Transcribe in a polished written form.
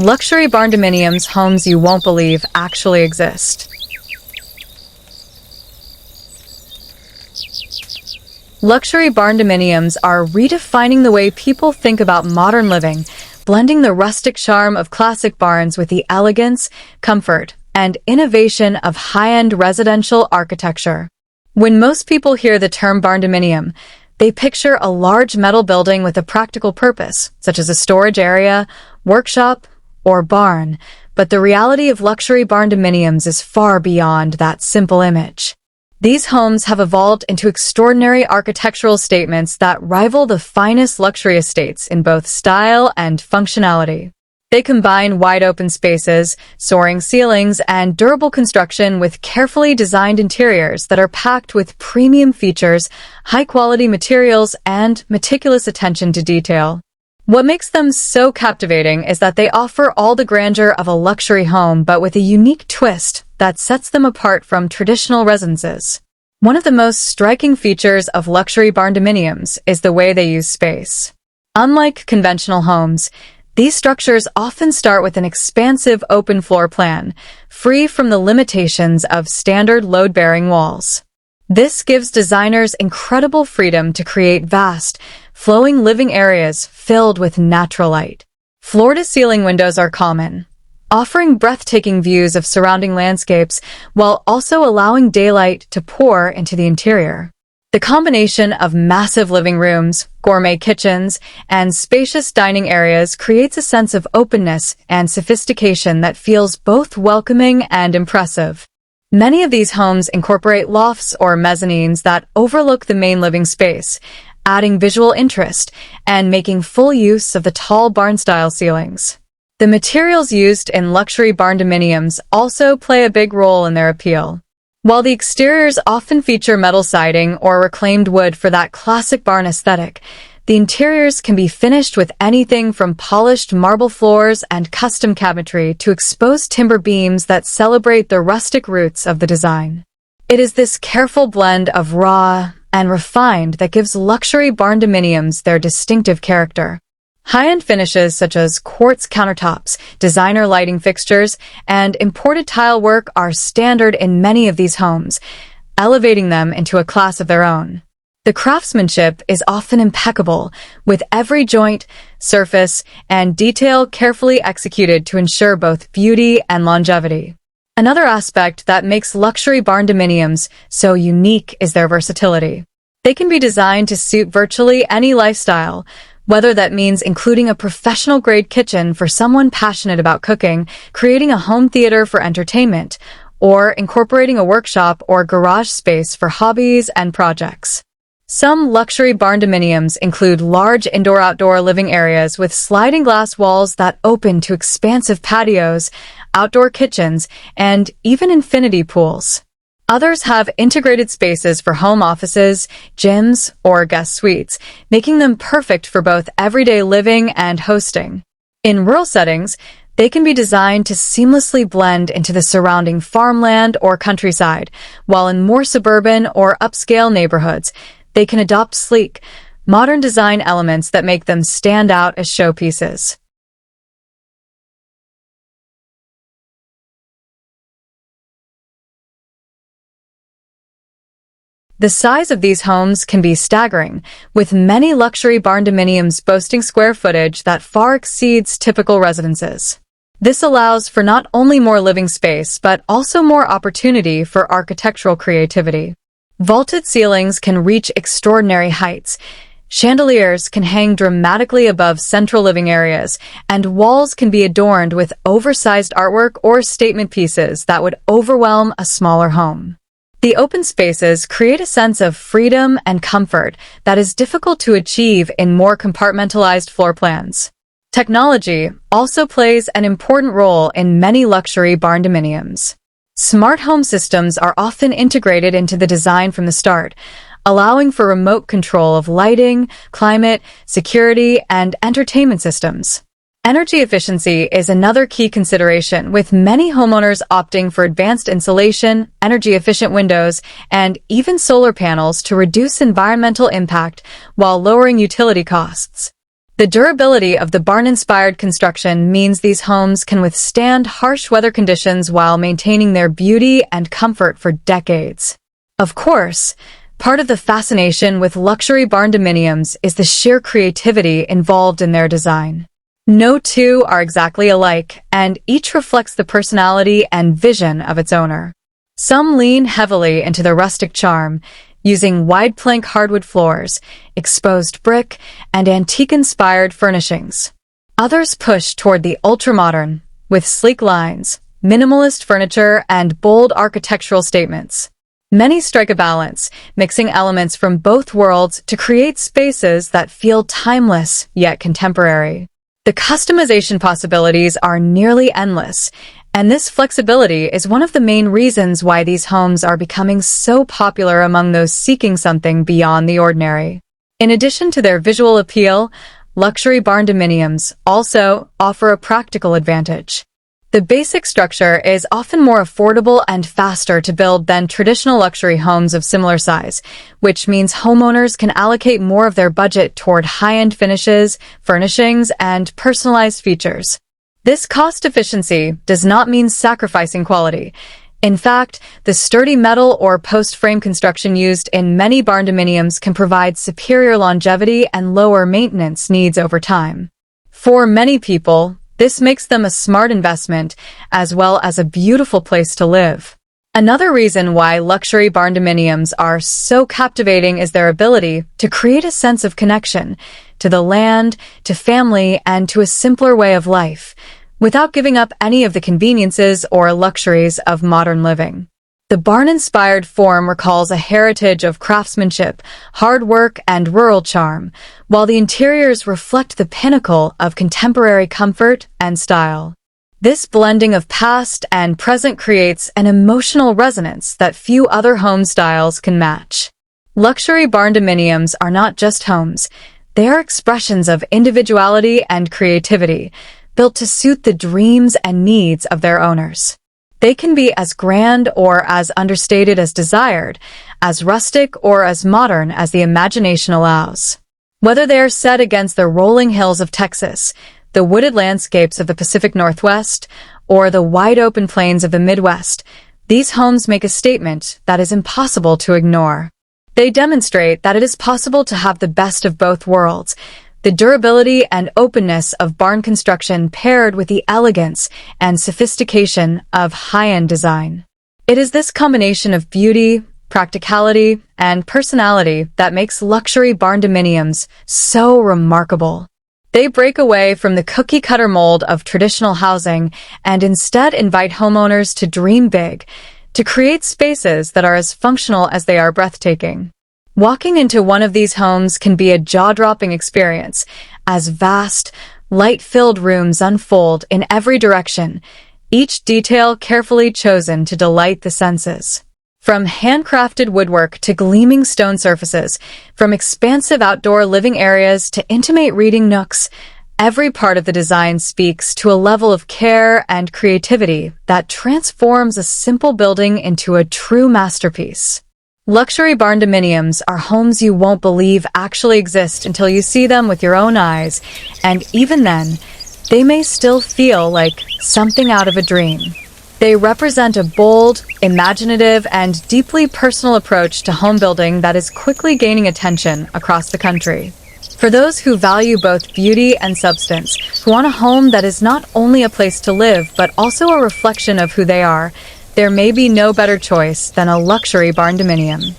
Luxury barndominiums, homes you won't believe actually exist. Luxury barndominiums are redefining the way people think about modern living, blending the rustic charm of classic barns with the elegance, comfort, and innovation of high-end residential architecture. When most people hear the term barndominium, they picture a large metal building with a practical purpose, such as a storage area, workshop, or barn, but the reality of luxury barndominiums is far beyond that simple image. These homes have evolved into extraordinary architectural statements that rival the finest luxury estates in both style and functionality. They combine wide-open spaces, soaring ceilings, and durable construction with carefully designed interiors that are packed with premium features, high-quality materials, and meticulous attention to detail. What makes them so captivating is that they offer all the grandeur of a luxury home but with a unique twist that sets them apart from traditional residences. One of the most striking features of luxury barndominiums is the way they use space. Unlike conventional homes, these structures often start with an expansive open floor plan, free from the limitations of standard load-bearing walls. This gives designers incredible freedom to create vast, flowing living areas filled with natural light. Floor-to-ceiling windows are common, offering breathtaking views of surrounding landscapes while also allowing daylight to pour into the interior. The combination of massive living rooms, gourmet kitchens, and spacious dining areas creates a sense of openness and sophistication that feels both welcoming and impressive. Many of these homes incorporate lofts or mezzanines that overlook the main living space, adding visual interest and making full use of the tall barn-style ceilings. The materials used in luxury barndominiums also play a big role in their appeal. While the exteriors often feature metal siding or reclaimed wood for that classic barn aesthetic, the interiors can be finished with anything from polished marble floors and custom cabinetry to exposed timber beams that celebrate the rustic roots of the design. It is this careful blend of raw and refined that gives luxury barndominiums their distinctive character. High-end finishes such as quartz countertops, designer lighting fixtures, and imported tile work are standard in many of these homes, elevating them into a class of their own. The craftsmanship is often impeccable, with every joint, surface, and detail carefully executed to ensure both beauty and longevity. Another aspect that makes luxury barndominiums so unique is their versatility. They can be designed to suit virtually any lifestyle, whether that means including a professional-grade kitchen for someone passionate about cooking, creating a home theater for entertainment, or incorporating a workshop or garage space for hobbies and projects. Some luxury barndominiums include large indoor-outdoor living areas with sliding glass walls that open to expansive patios, outdoor kitchens, and even infinity pools. Others have integrated spaces for home offices, gyms, or guest suites, making them perfect for both everyday living and hosting. In rural settings, they can be designed to seamlessly blend into the surrounding farmland or countryside, while in more suburban or upscale neighborhoods, they can adopt sleek, modern design elements that make them stand out as showpieces. The size of these homes can be staggering, with many luxury barndominiums boasting square footage that far exceeds typical residences. This allows for not only more living space, but also more opportunity for architectural creativity. Vaulted ceilings can reach extraordinary heights, chandeliers can hang dramatically above central living areas, and walls can be adorned with oversized artwork or statement pieces that would overwhelm a smaller home. The open spaces create a sense of freedom and comfort that is difficult to achieve in more compartmentalized floor plans. Technology also plays an important role in many luxury barndominiums. Smart home systems are often integrated into the design from the start, allowing for remote control of lighting, climate, security, and entertainment systems. Energy efficiency is another key consideration, with many homeowners opting for advanced insulation, energy-efficient windows, and even solar panels to reduce environmental impact while lowering utility costs. The durability of the barn-inspired construction means these homes can withstand harsh weather conditions while maintaining their beauty and comfort for decades. Of course, part of the fascination with luxury barndominiums is the sheer creativity involved in their design. No two are exactly alike, and each reflects the personality and vision of its owner. Some lean heavily into the rustic charm, using wide plank hardwood floors, exposed brick, and antique-inspired furnishings. Others push toward the ultra-modern, with sleek lines, minimalist furniture, and bold architectural statements. Many strike a balance, mixing elements from both worlds to create spaces that feel timeless yet contemporary. The customization possibilities are nearly endless, and this flexibility is one of the main reasons why these homes are becoming so popular among those seeking something beyond the ordinary. In addition to their visual appeal, luxury barndominiums also offer a practical advantage. The basic structure is often more affordable and faster to build than traditional luxury homes of similar size, which means homeowners can allocate more of their budget toward high-end finishes, furnishings, and personalized features. This cost efficiency does not mean sacrificing quality. In fact, the sturdy metal or post-frame construction used in many barndominiums can provide superior longevity and lower maintenance needs over time. For many people, this makes them a smart investment, as well as a beautiful place to live. Another reason why luxury barndominiums are so captivating is their ability to create a sense of connection to the land, to family, and to a simpler way of life, without giving up any of the conveniences or luxuries of modern living. The barn-inspired form recalls a heritage of craftsmanship, hard work, and rural charm, while the interiors reflect the pinnacle of contemporary comfort and style. This blending of past and present creates an emotional resonance that few other home styles can match. Luxury barndominiums are not just homes, they are expressions of individuality and creativity, built to suit the dreams and needs of their owners. They can be as grand or as understated as desired, as rustic or as modern as the imagination allows. Whether they are set against the rolling hills of Texas, the wooded landscapes of the Pacific Northwest, or the wide-open plains of the Midwest, these homes make a statement that is impossible to ignore. They demonstrate that it is possible to have the best of both worlds, the durability and openness of barn construction paired with the elegance and sophistication of high-end design. It is this combination of beauty, practicality, and personality that makes luxury barndominiums so remarkable. They break away from the cookie-cutter mold of traditional housing and instead invite homeowners to dream big, to create spaces that are as functional as they are breathtaking. Walking into one of these homes can be a jaw-dropping experience, as vast, light-filled rooms unfold in every direction, each detail carefully chosen to delight the senses. From handcrafted woodwork to gleaming stone surfaces, from expansive outdoor living areas to intimate reading nooks, every part of the design speaks to a level of care and creativity that transforms a simple building into a true masterpiece. Luxury barndominiums are homes you won't believe actually exist until you see them with your own eyes, and even then, they may still feel like something out of a dream. They represent a bold, imaginative, and deeply personal approach to home building that is quickly gaining attention across the country. For those who value both beauty and substance, who want a home that is not only a place to live but also a reflection of who they are, there may be no better choice than a luxury barndominium.